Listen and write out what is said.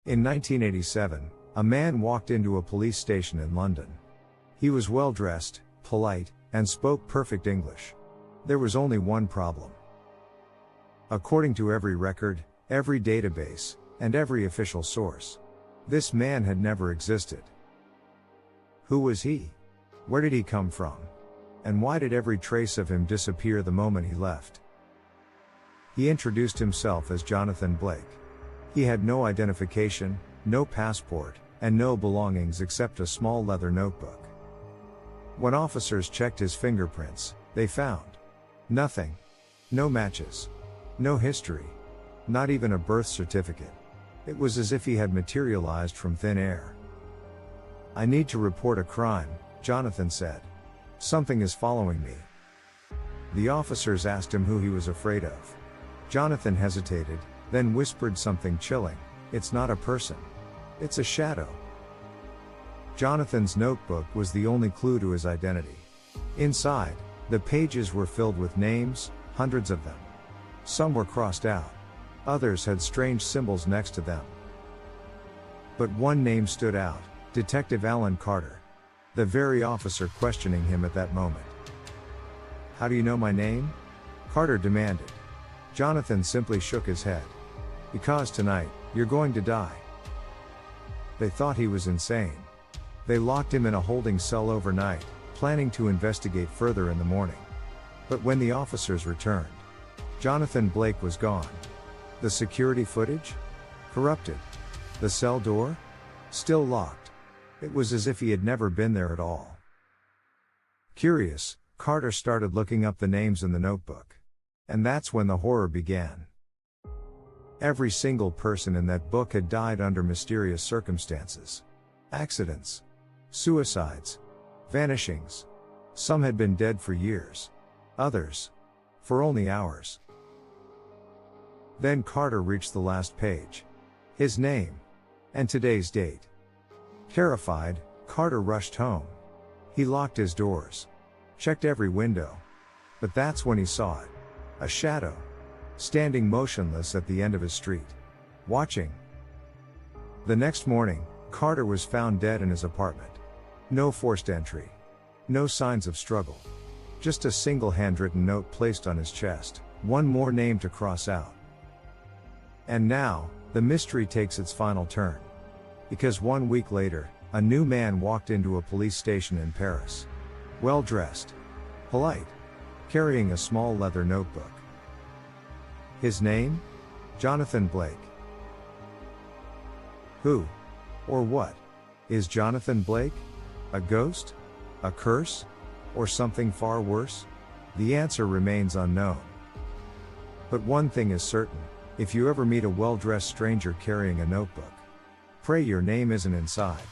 In 1987, a man walked into a police station in London. He was well dressed, polite, and spoke perfect English. There was only one problem. According to every record, every database, and every official source, this man had never existed. Who was he? Where did he come from? And why did every trace of him disappear the moment he left? He introduced himself as Jonathan Blake. He had no identification, no passport, and no belongings except a small leather notebook. When officers checked his fingerprints, they found nothing. No matches. No history. Not even a birth certificate. It was as if he had materialized from thin air. "I need to report a crime," Jonathan said. "Something is following me." The officers asked him who he was afraid of. Jonathan hesitated, then whispered something chilling. "It's not a person. It's a shadow." Jonathan's notebook was the only clue to his identity. Inside, the pages were filled with names, hundreds of them. Some were crossed out. Others had strange symbols next to them. But one name stood out: Detective Alan Carter. The very officer questioning him at that moment. "How do you know my name?" Carter demanded. Jonathan simply shook his head. "Because tonight, you're going to die." They thought he was insane. They locked him in a holding cell overnight, planning to investigate further in the morning. But when the officers returned, Jonathan Blake was gone. The security footage? Corrupted. The cell door? Still locked. It was as if he had never been there at all. Curious, Carter started looking up the names in the notebook. And that's when the horror began. Every single person in that book had died under mysterious circumstances. Accidents. Suicides. Vanishings. Some had been dead for years. Others, for only hours. Then Carter reached the last page. His name. And today's date. Terrified, Carter rushed home. He locked his doors. Checked every window. But that's when he saw it. A shadow. Standing motionless at the end of his street. Watching. The next morning, Carter was found dead in his apartment. No forced entry. No signs of struggle. Just a single handwritten note placed on his chest. One more name to cross out. And now, the mystery takes its final turn. Because 1 week later, a new man walked into a police station in Paris. Well dressed. Polite. Carrying a small leather notebook. His name? Jonathan Blake. Who? Or what? Is Jonathan Blake? A ghost? A curse? Or something far worse? The answer remains unknown. But one thing is certain: if you ever meet a well-dressed stranger carrying a notebook, pray your name isn't inside.